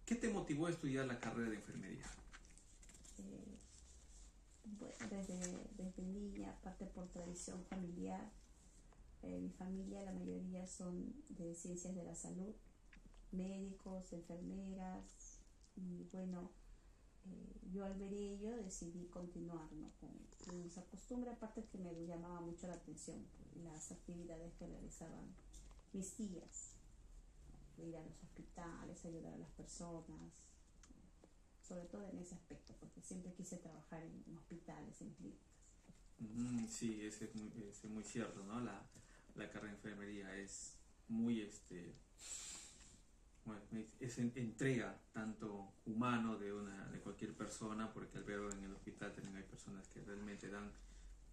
¿Qué te motivó a estudiar la carrera de enfermería? Eh, bueno, desde niña, aparte por tradición familiar, mi familia, la mayoría son de ciencias de la salud, médicos, enfermeras, y bueno, yo al ver ello decidí continuar, ¿no? con esa costumbre, aparte que me llamaba mucho la atención las actividades que realizaban mis tías, ir a los hospitales, ayudar a las personas, sobre todo en ese aspecto, porque siempre quise trabajar en hospitales, en clínicas. Sí, ese es muy cierto, ¿no? La carrera de enfermería es muy, bueno, entrega tanto humano de cualquier persona, porque al ver en el hospital también hay personas que realmente dan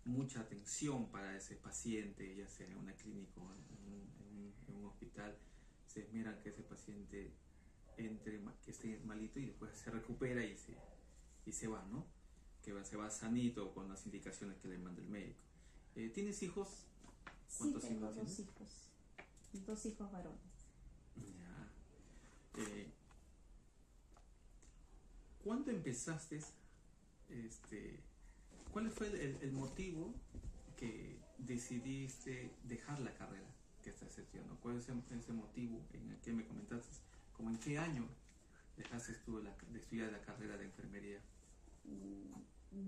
mucha atención para ese paciente, ya sea en una clínica o en un hospital. Se esmeran que ese paciente que esté malito y después se recupera y se va, ¿no? Se va sanito con las indicaciones que le manda el médico. ¿Tienes hijos? Sí, ¿Cuántos tengo hijos tienes? dos hijos varones. Ya. Eh, ¿Cuándo empezaste, este, cuál fue el motivo que decidiste dejar la carrera que estás estudiando? ¿Cuál es ese motivo en el que me comentaste? ¿Cómo en qué año dejaste tú de estudiar la carrera de enfermería?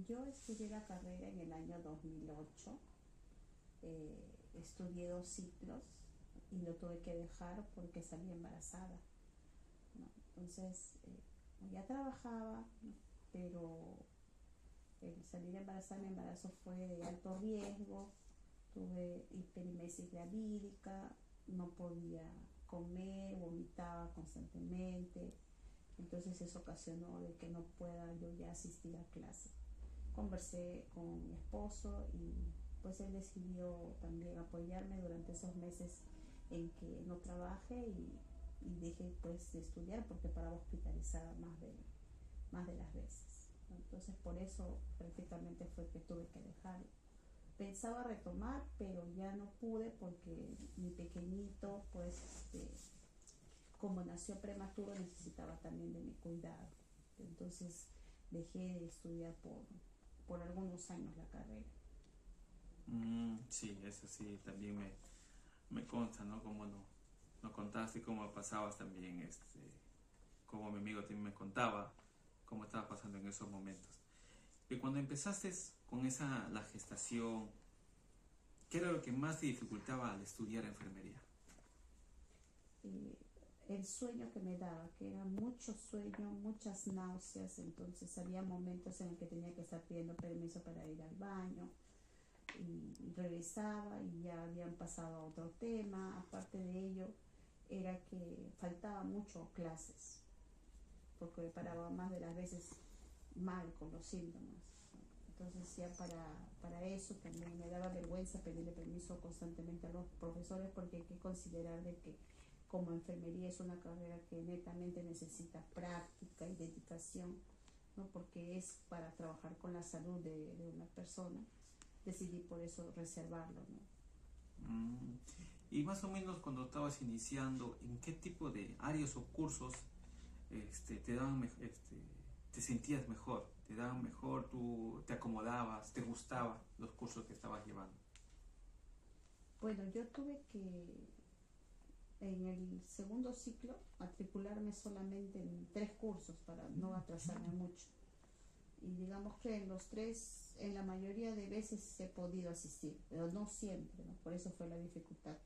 Yo estudié la carrera en el año 2008, estudié 2 ciclos y lo tuve que dejar porque salí embarazada, ¿no? Entonces, ya trabajaba, ¿no? Pero el salir embarazada, mi embarazo fue de alto riesgo, tuve hiperimesis gravídica, no podía comer, vomitaba constantemente, entonces eso ocasionó de que no pueda yo ya asistir a clase. Conversé con mi esposo y pues él decidió también apoyarme durante esos meses en que no trabajé y dejé pues de estudiar porque paraba hospitalizada más de las veces. Entonces por eso prácticamente fue que tuve que dejarlo. Pensaba retomar, pero ya no pude porque mi pequeñito, pues, como nació prematuro, necesitaba también de mi cuidado. Entonces dejé de estudiar por algunos años la carrera. Sí, eso sí, también me consta, ¿no? Como no contaste cómo pasabas también, como mi amigo también me contaba, cómo estaba pasando en esos momentos. Y cuando empezaste con la gestación, ¿qué era lo que más te dificultaba al estudiar enfermería? eh, el sueño que me daba, que era mucho sueño, muchas náuseas, entonces había momentos en el que tenía que estar pidiendo permiso para ir al baño y regresaba y ya habían pasado a otro tema. Aparte de ello, era que faltaba mucho clases, porque me paraba más de las veces mal con los síntomas. Entonces ya para eso también me daba vergüenza pedirle permiso constantemente a los profesores porque hay que considerar de que como enfermería es una carrera que netamente necesita práctica y dedicación, ¿no? Porque es para trabajar con la salud de una persona. Decidí por eso reservarlo, ¿no? Mm, Y más o menos cuando estabas iniciando, ¿en qué tipo de áreas o cursos te daban, te sentías mejor? ¿Te daban mejor? ¿Tú te acomodabas? ¿Te gustaban los cursos que estabas llevando? Bueno, yo tuve que en el segundo ciclo matricularme solamente en 3 cursos para no atrasarme mucho. Y digamos que en los 3, en la mayoría de veces he podido asistir, pero no siempre, ¿no? Por eso fue la dificultad,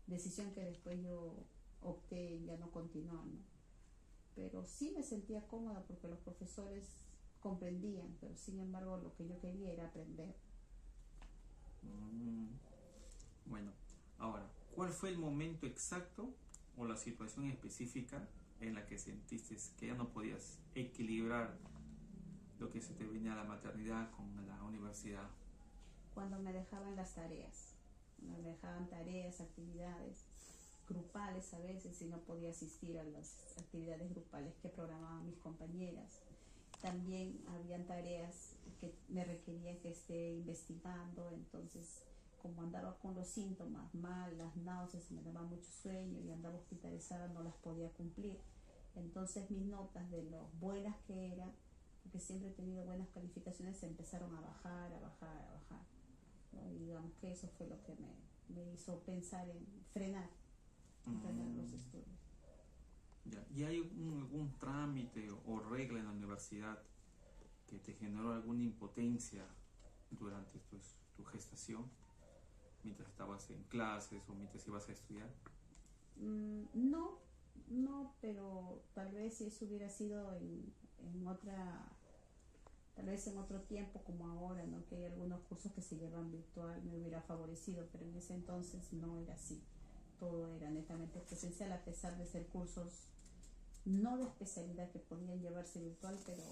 decisión que después yo opté en ya no continuar, ¿no? Pero sí me sentía cómoda porque los profesores comprendían, pero sin embargo lo que yo quería era aprender. Mm, Bueno, ahora, ¿cuál fue el momento exacto o la situación específica en la que sentiste que ya no podías equilibrar lo que se te venía a la maternidad con la universidad? Cuando me dejaban las tareas, me dejaban tareas, actividades grupales a veces y no podía asistir a las actividades grupales que programaban mis compañeras. También habían tareas que me requerían que esté investigando, entonces como andaba con los síntomas mal, las náuseas, me daba mucho sueño y andaba hospitalizada, no las podía cumplir. Entonces mis notas de lo buenas que eran, porque siempre he tenido buenas calificaciones, se empezaron a bajar, a bajar, a bajar, ¿no? Y digamos que eso fue lo que me hizo pensar en frenar los estudios. Ya. ¿Y hay algún trámite o regla en la universidad que te generó alguna impotencia durante tu gestación, mientras estabas en clases o mientras ibas a estudiar? No, no, pero tal vez si eso hubiera sido en otra, tal vez en otro tiempo como ahora, ¿no? Que hay algunos cursos que se llevan virtual, me hubiera favorecido, pero en ese entonces no era así. Todo era netamente presencial, a pesar de ser cursos no de especialidad que podían llevarse virtual, pero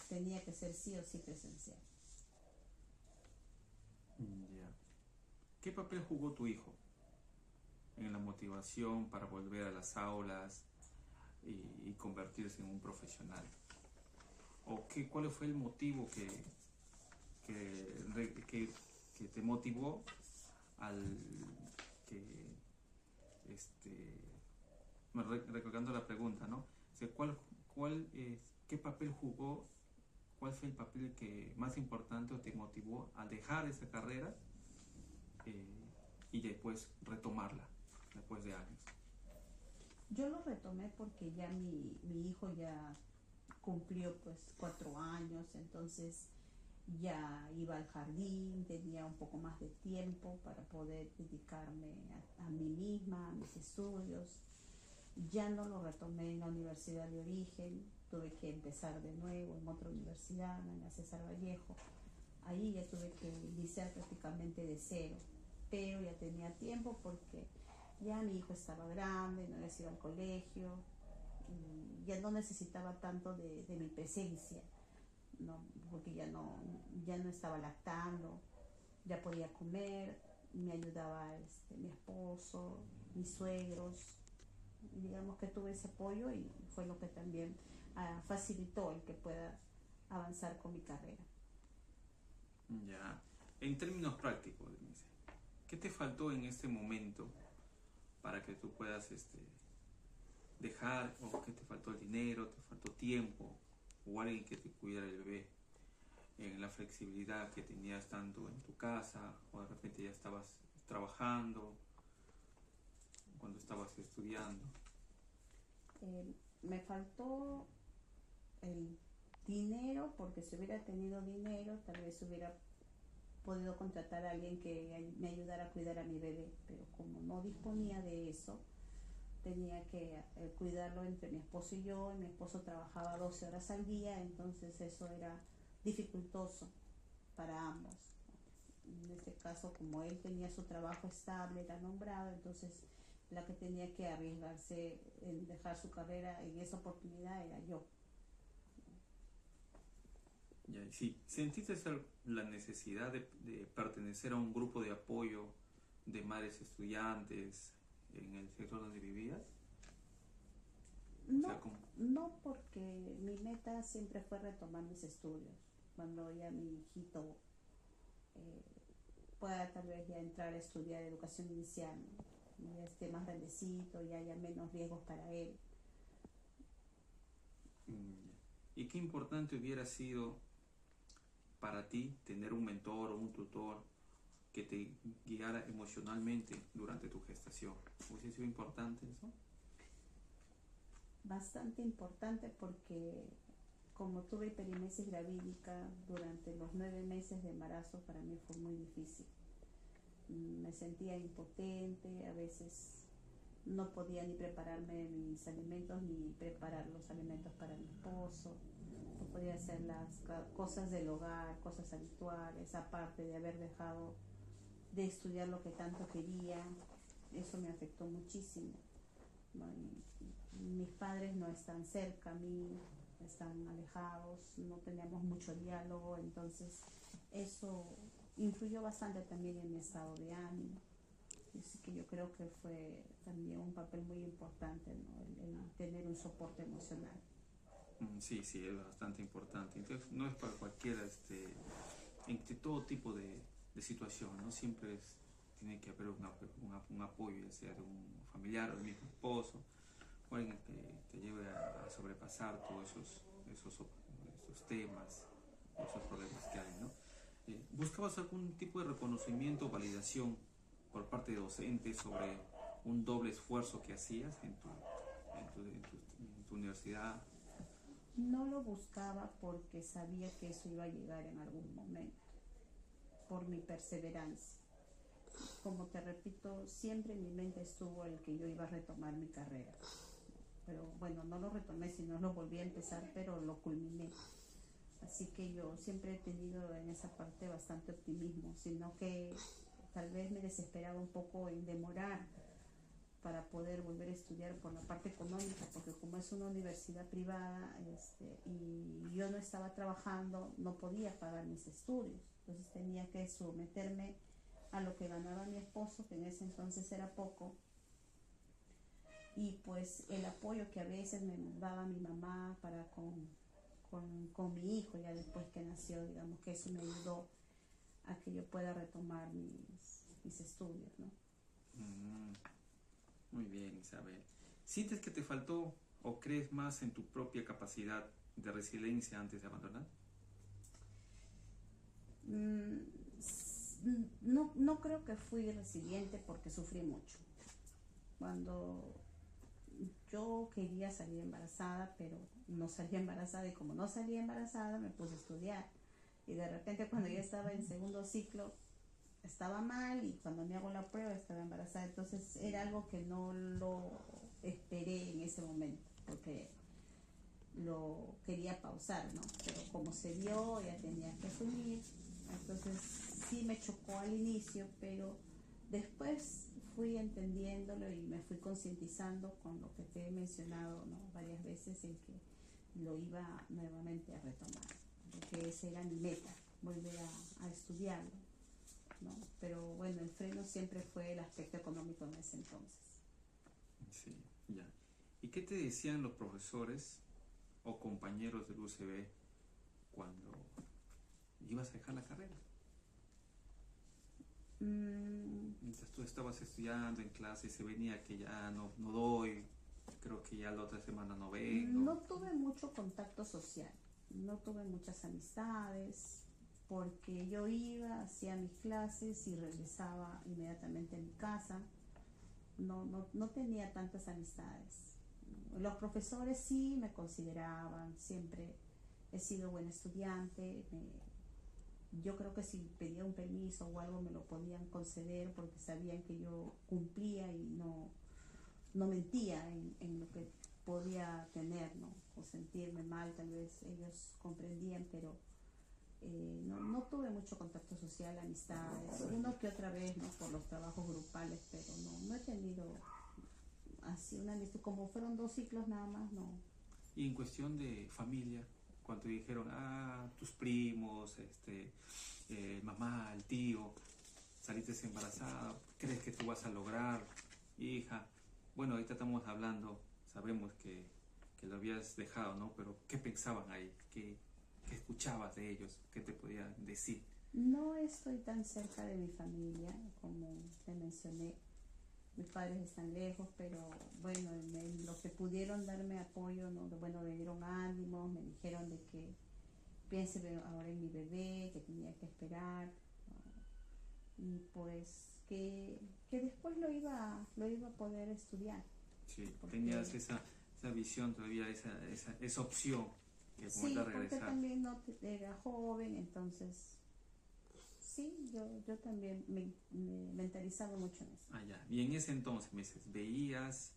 tenía que ser sí o sí presencial. Ya. ¿Qué papel jugó tu hijo en la motivación para volver a las aulas y convertirse en un profesional? ¿O cuál fue el motivo que te motivó al que, recordando la pregunta, ¿no? O sea, ¿qué papel jugó? ¿Cuál fue el papel que más importante o te motivó a dejar esa carrera y después retomarla después de años? Yo lo retomé porque ya mi hijo ya cumplió pues 4 años, entonces ya iba al jardín, tenía un poco más de tiempo para poder dedicarme a mí misma, a mis estudios. Ya no lo retomé en la universidad de origen, tuve que empezar de nuevo en otra universidad, en la César Vallejo. Ahí ya tuve que iniciar prácticamente de cero, pero ya tenía tiempo porque ya mi hijo estaba grande, no había ido al colegio, y ya no necesitaba tanto de mi presencia, ¿no? Porque ya no estaba lactando, ya podía comer, me ayudaba mi esposo, mis suegros, y digamos que tuve ese apoyo y fue lo que también facilitó el que pueda avanzar con mi carrera. Ya. En términos prácticos, Denise, ¿qué te faltó en este momento para que tú puedas dejar, o que te faltó el dinero, te faltó tiempo, o alguien que te cuidara el bebé, en la flexibilidad que tenías tanto en tu casa, o de repente ya estabas trabajando, cuando estabas estudiando? Me faltó el dinero, porque si hubiera tenido dinero tal vez hubiera podido contratar a alguien que me ayudara a cuidar a mi bebé, pero como no disponía de eso, tenía que cuidarlo entre mi esposo y yo, y mi esposo trabajaba 12 horas al día, entonces eso era dificultoso para ambos. En este caso, como él tenía su trabajo estable, era nombrado, entonces la que tenía que arriesgarse en dejar su carrera en esa oportunidad era yo. Ya, sí, ¿sentiste la necesidad de pertenecer a un grupo de apoyo de madres estudiantes en el sector donde vivías? No, O sea, no, porque mi meta siempre fue retomar mis estudios. Cuando ya mi hijito pueda tal vez ya entrar a estudiar educación inicial, ¿no? Y ya esté más grandecito, ya haya menos riesgos para él. ¿y qué importante hubiera sido para ti tener un mentor o un tutor que te guiara emocionalmente durante tu gestación? ¿Hubiese sido importante eso? Bastante importante, porque como tuve hiperimesis gravídica durante los 9 meses de embarazo, para mí fue muy difícil. Me sentía impotente, a veces no podía ni prepararme mis alimentos ni preparar los alimentos para mi esposo, no podía hacer las cosas del hogar, cosas habituales, aparte de haber dejado de estudiar lo que tanto quería. Eso me afectó muchísimo, ¿no? Mis padres no están cerca a mí, están alejados, no teníamos mucho diálogo, entonces eso influyó bastante también en mi estado de ánimo. Así que yo creo que fue también un papel muy importante, ¿no? El tener un soporte emocional. Sí, sí, es bastante importante. Entonces, no es para cualquiera, entre todo tipo de situación, ¿no? Siempre tiene que haber un apoyo, ya sea de un familiar o del mismo esposo, o alguien que te lleve a sobrepasar todos esos temas, esos problemas que hay, ¿no? ¿Buscabas algún tipo de reconocimiento o validación por parte de docentes sobre un doble esfuerzo que hacías en tu universidad? No lo buscaba porque sabía que eso iba a llegar en algún momento, por mi perseverancia. Como te repito, siempre en mi mente estuvo el que yo iba a retomar mi carrera. Pero bueno, no lo retomé, sino lo volví a empezar, pero lo culminé. Así que yo siempre he tenido en esa parte bastante optimismo, sino que tal vez me desesperaba un poco en demorar para poder volver a estudiar por la parte económica, porque como es una universidad privada y yo no estaba trabajando, no podía pagar mis estudios. Entonces tenía que someterme a lo que ganaba mi esposo, que en ese entonces era poco, y pues el apoyo que a veces me daba mi mamá para con mi hijo, ya después que nació, digamos que eso me ayudó a que yo pueda retomar mis estudios, ¿no? Muy bien, Isabel. ¿Sientes que te faltó o crees más en tu propia capacidad de resiliencia antes de abandonar? No creo que fui resiliente porque sufrí mucho. Cuando yo quería salir embarazada, pero no salía embarazada, y como no salía embarazada me puse a estudiar, y de repente cuando ya estaba en segundo ciclo estaba mal, y cuando me hago la prueba estaba embarazada. Entonces era algo que no lo esperé en ese momento porque lo quería pausar, ¿no? Pero como se dio ya tenía que asumir. Entonces sí me chocó al inicio, pero después fui entendiéndolo y me fui concientizando con lo que te he mencionado, ¿no? Varias veces, en que lo iba nuevamente a retomar, porque esa era mi meta, volver a estudiarlo, ¿no? Pero bueno, el freno siempre fue el aspecto económico en ese entonces. Sí, ya. ¿Y qué te decían los profesores o compañeros del UCB cuando ibas a dejar la carrera? Mientras tú estabas estudiando en clase, se venía que ya no doy, creo que ya la otra semana no vengo. No tuve mucho contacto social, no tuve muchas amistades, porque yo iba, hacía mis clases y regresaba inmediatamente a mi casa. No tenía tantas amistades. Los profesores sí me consideraban, siempre he sido buena estudiante. Yo creo que si pedía un permiso o algo me lo podían conceder porque sabían que yo cumplía y no mentía en lo que podía tener, ¿no? O sentirme mal, tal vez ellos comprendían, pero no tuve mucho contacto social, amistades, uno que otra vez, ¿no? Por los trabajos grupales, pero no he tenido así una amistad, como fueron 2 ciclos nada más, no. Y en cuestión de familia, cuando dijeron, tus primos, mamá, el tío, saliste embarazada, ¿crees que tú vas a lograr, hija? Bueno, ahorita estamos hablando, sabemos que lo habías dejado, ¿no? Pero ¿qué pensaban ahí? ¿Qué escuchabas de ellos? ¿Qué te podían decir? No estoy tan cerca de mi familia, como te mencioné. Mis padres están lejos, pero bueno, en lo que pudieron darme apoyo, ¿no? Bueno, me dieron ánimos, me dijeron de que piense ahora en mi bebé, que tenía que esperar, ¿no? Y pues que después lo iba a poder estudiar. Sí, tenías esa visión todavía, esa opción que sí, regresar. porque también no era joven, entonces sí, yo también me mentalizaba mucho en eso. Ya. Y en ese entonces, ¿veías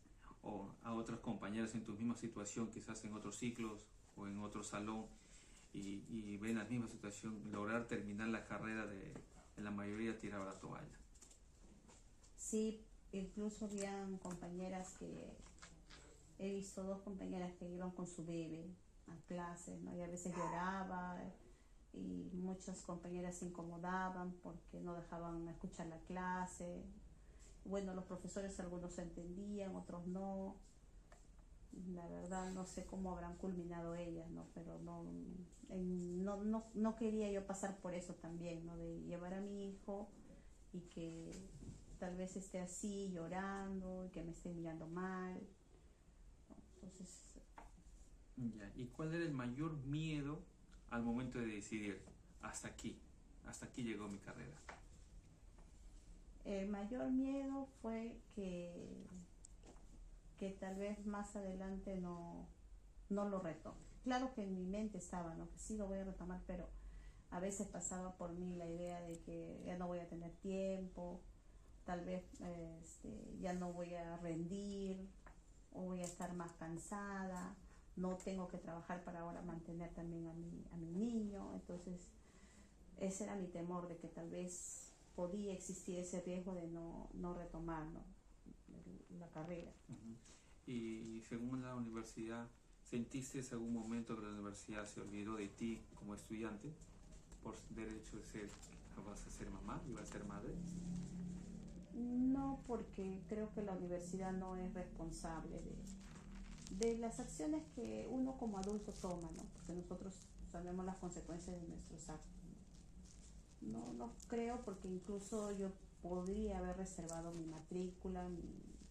a otros compañeros en tu misma situación, quizás en otros ciclos o en otro salón, y ven la misma situación, lograr terminar la carrera en la mayoría tiraba la toalla? Sí, incluso habían compañeras que he visto 2 compañeras que iban con su bebé a clases, ¿no? Y a veces lloraba, y muchas compañeras se incomodaban porque no dejaban escuchar la clase. Bueno, los profesores, algunos entendían, otros no. La verdad no sé cómo habrán culminado ellas, ¿no? Pero no quería yo pasar por eso también, ¿no? De llevar a mi hijo y que tal vez esté así llorando y que me esté mirando mal, ¿no? Entonces Ya. ¿Y cuál era el mayor miedo al momento de decidir hasta aquí llegó mi carrera? El mayor miedo fue que tal vez más adelante no lo retome. Claro que en mi mente estaba, ¿no? Que sí lo voy a retomar, pero a veces pasaba por mí la idea de que ya no voy a tener tiempo, tal vez ya no voy a rendir o voy a estar más cansada, no tengo que trabajar para ahora mantener también a mi niño. Entonces ese era mi temor, de que tal vez podía existir ese riesgo de no retomar, ¿no? La carrera. Ujú. Y según la universidad, ¿sentiste en algún momento que la universidad se olvidó de ti como estudiante por derecho de ser, vas a ser mamá y vas a ser madre? No, porque creo que la universidad no es responsable de las acciones que uno como adulto toma, ¿no? Porque nosotros sabemos las consecuencias de nuestros actos. No creo, porque incluso yo podría haber reservado mi matrícula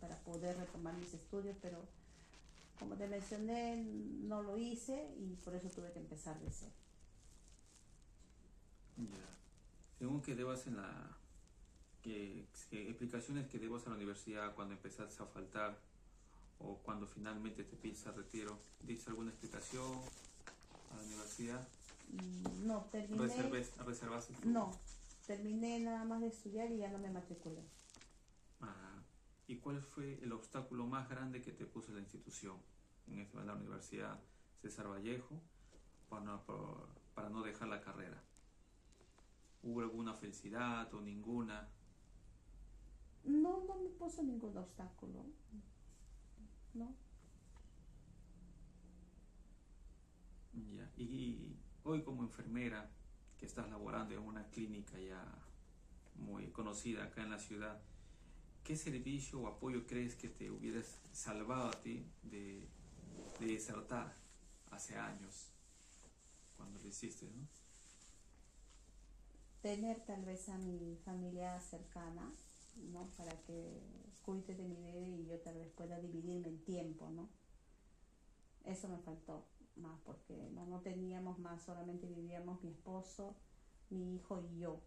para poder retomar mis estudios, pero como te mencioné, no lo hice y por eso tuve que empezar de cero. Ya. Según que debas en que explicaciones que debas a la universidad cuando empezaste a faltar o cuando finalmente te pides a retiro, ¿diste alguna explicación a la universidad? No, ¿Reservaste tu...? no, terminé nada más de estudiar y ya no me matriculé. Ah, ¿y cuál fue el obstáculo más grande que te puso la institución, en la Universidad César Vallejo, para no dejar la carrera? ¿Hubo alguna felicidad o ninguna? No me puso ningún obstáculo, ¿no? Ya. Y hoy como enfermera, que estás laborando en una clínica ya muy conocida acá en la ciudad, ¿qué servicio o apoyo crees que te hubieras salvado a ti de desertar hace años cuando lo hiciste, ¿no? Tener tal vez a mi familia cercana, ¿no? Para que cuide de mi bebé y yo tal vez pueda dividirme el tiempo, ¿no? Eso me faltó más, porque no teníamos más, solamente vivíamos mi esposo, mi hijo y yo,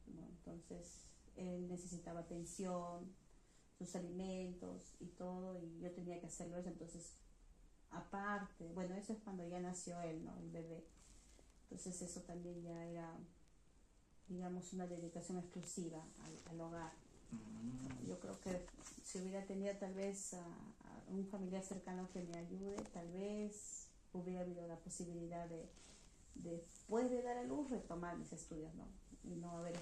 ¿no? Entonces él necesitaba atención, sus alimentos y todo, y yo tenía que hacerlo eso. Entonces, aparte, bueno, eso es cuando ya nació él, ¿no? El bebé. Entonces eso también ya era, digamos, una dedicación exclusiva al hogar. Mm. Yo creo que si hubiera tenido tal vez a un familiar cercano que me ayude, tal vez hubiera habido la posibilidad de después de dar a luz retomar mis estudios, ¿no? Y no haber